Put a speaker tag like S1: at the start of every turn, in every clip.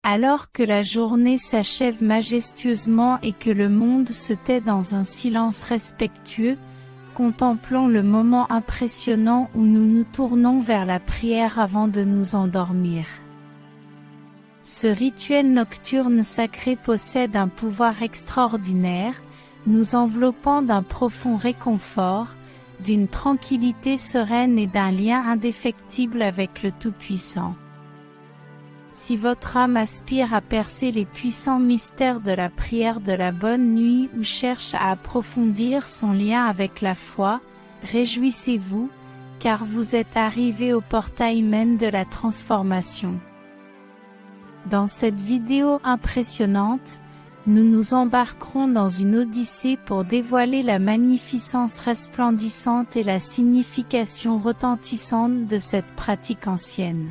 S1: Alors que la journée s'achève majestueusement et que le monde se tait dans un silence respectueux, contemplons le moment impressionnant où nous nous tournons vers la prière avant de nous endormir. Ce rituel nocturne sacré possède un pouvoir extraordinaire, nous enveloppant d'un profond réconfort, d'une tranquillité sereine et d'un lien indéfectible avec le Tout-Puissant. Si votre âme aspire à percer les puissants mystères de la prière de la bonne nuit ou cherche à approfondir son lien avec la foi, réjouissez-vous, car vous êtes arrivé au portail même de la transformation. Dans cette vidéo impressionnante, nous nous embarquerons dans une odyssée pour dévoiler la magnificence resplendissante et la signification retentissante de cette pratique ancienne.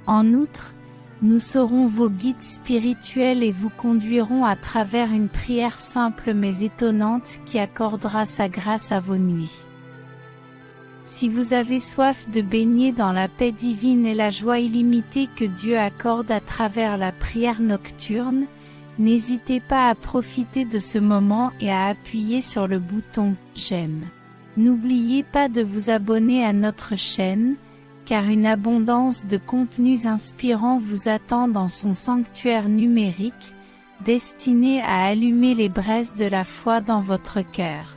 S1: En outre, nous serons vos guides spirituels et vous conduirons à travers une prière simple mais étonnante qui accordera sa grâce à vos nuits. Si vous avez soif de baigner dans la paix divine et la joie illimitée que Dieu accorde à travers la prière nocturne, n'hésitez pas à profiter de ce moment et à appuyer sur le bouton « J'aime ». N'oubliez pas de vous abonner à notre chaîne, car une abondance de contenus inspirants vous attend dans son sanctuaire numérique, destiné à allumer les braises de la foi dans votre cœur.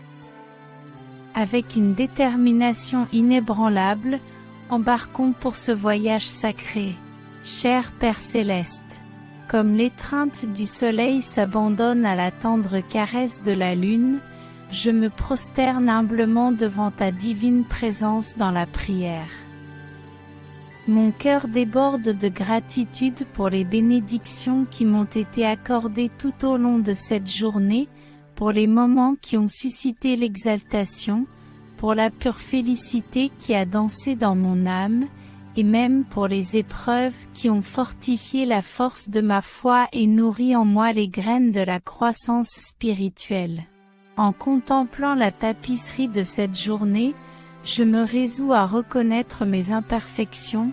S1: Avec une détermination inébranlable, embarquons pour ce voyage sacré. Cher Père Céleste, comme l'étreinte du soleil s'abandonne à la tendre caresse de la lune, je me prosterne humblement devant ta divine présence dans la prière. Mon cœur déborde de gratitude pour les bénédictions qui m'ont été accordées tout au long de cette journée, pour les moments qui ont suscité l'exaltation, pour la pure félicité qui a dansé dans mon âme, et même pour les épreuves qui ont fortifié la force de ma foi et nourri en moi les graines de la croissance spirituelle. En contemplant la tapisserie de cette journée, je me résous à reconnaître mes imperfections,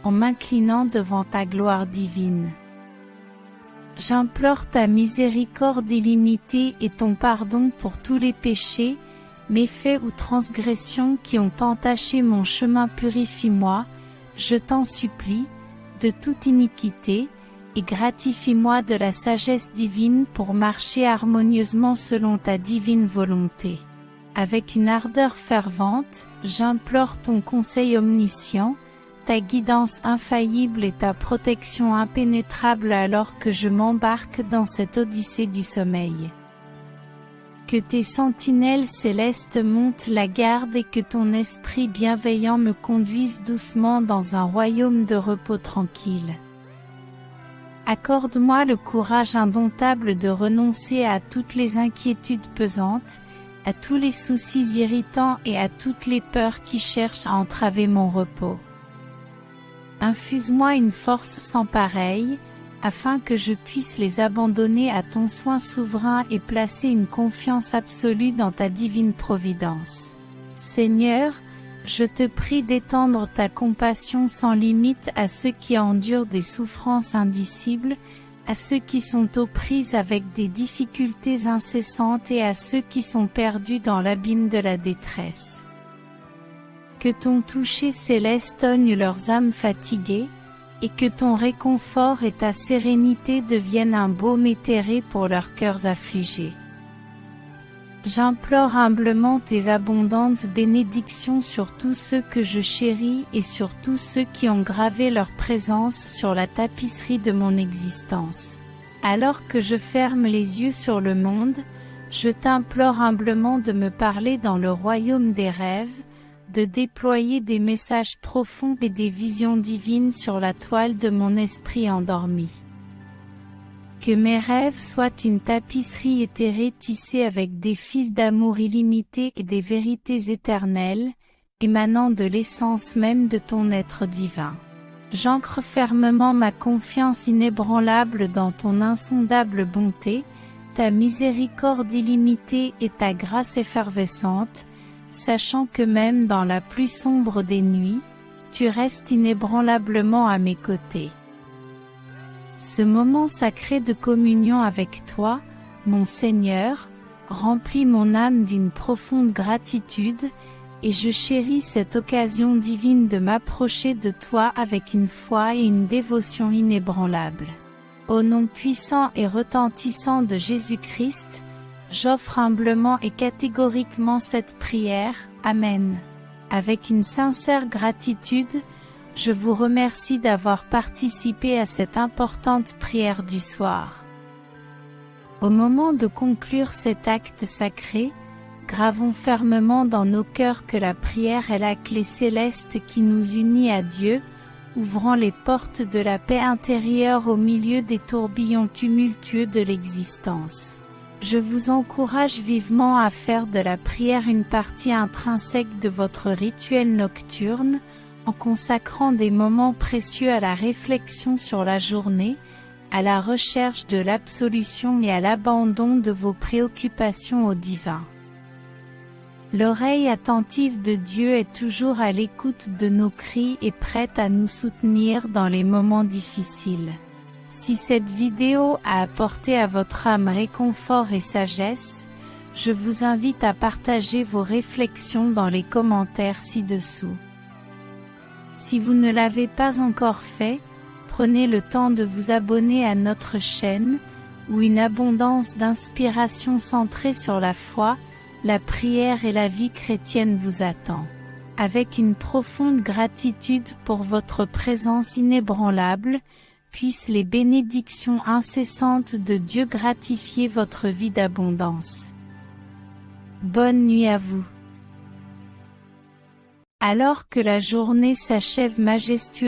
S1: en m'inclinant devant ta gloire divine. J'implore ta miséricorde illimitée et ton pardon pour tous les péchés, méfaits ou transgressions qui ont entaché mon chemin. Purifie-moi, je t'en supplie, de toute iniquité, et gratifie-moi de la sagesse divine pour marcher harmonieusement selon ta divine volonté. Avec une ardeur fervente, j'implore ton conseil omniscient, ta guidance infaillible et ta protection impénétrable alors que je m'embarque dans cette odyssée du sommeil. Que tes sentinelles célestes montent la garde et que ton esprit bienveillant me conduise doucement dans un royaume de repos tranquille. Accorde-moi le courage indomptable de renoncer à toutes les inquiétudes pesantes, à tous les soucis irritants et à toutes les peurs qui cherchent à entraver mon repos. Infuse-moi une force sans pareille, afin que je puisse les abandonner à ton soin souverain et placer une confiance absolue dans ta divine providence. Seigneur, je te prie d'étendre ta compassion sans limite à ceux qui endurent des souffrances indicibles, à ceux qui sont aux prises avec des difficultés incessantes et à ceux qui sont perdus dans l'abîme de la détresse. Que ton toucher céleste oigne leurs âmes fatiguées, et que ton réconfort et ta sérénité deviennent un baume éthéré pour leurs cœurs affligés. J'implore humblement tes abondantes bénédictions sur tous ceux que je chéris et sur tous ceux qui ont gravé leur présence sur la tapisserie de mon existence. Alors que je ferme les yeux sur le monde, je t'implore humblement de me parler dans le royaume des rêves, de déployer des messages profonds et des visions divines sur la toile de mon esprit endormi. Que mes rêves soient une tapisserie éthérée tissée avec des fils d'amour illimités et des vérités éternelles, émanant de l'essence même de ton être divin. J'ancre fermement ma confiance inébranlable dans ton insondable bonté, ta miséricorde illimitée et ta grâce effervescente, sachant que même dans la plus sombre des nuits, tu restes inébranlablement à mes côtés. Ce moment sacré de communion avec toi, mon Seigneur, remplit mon âme d'une profonde gratitude, et je chéris cette occasion divine de m'approcher de toi avec une foi et une dévotion inébranlables. Au nom puissant et retentissant de Jésus-Christ, j'offre humblement et catégoriquement cette prière. Amen. Avec une sincère gratitude, je vous remercie d'avoir participé à cette importante prière du soir. Au moment de conclure cet acte sacré, gravons fermement dans nos cœurs que la prière est la clé céleste qui nous unit à Dieu, ouvrant les portes de la paix intérieure au milieu des tourbillons tumultueux de l'existence. Je vous encourage vivement à faire de la prière une partie intrinsèque de votre rituel nocturne, en consacrant des moments précieux à la réflexion sur la journée, à la recherche de l'absolution et à l'abandon de vos préoccupations au divin. L'oreille attentive de Dieu est toujours à l'écoute de nos cris et prête à nous soutenir dans les moments difficiles. Si cette vidéo a apporté à votre âme réconfort et sagesse, je vous invite à partager vos réflexions dans les commentaires ci-dessous. Si vous ne l'avez pas encore fait, prenez le temps de vous abonner à notre chaîne, où une abondance d'inspiration centrée sur la foi, la prière et la vie chrétienne vous attend. Avec une profonde gratitude pour votre présence inébranlable, puissent les bénédictions incessantes de Dieu gratifier votre vie d'abondance. Bonne nuit à vous. Alors que la journée s'achève majestueusement,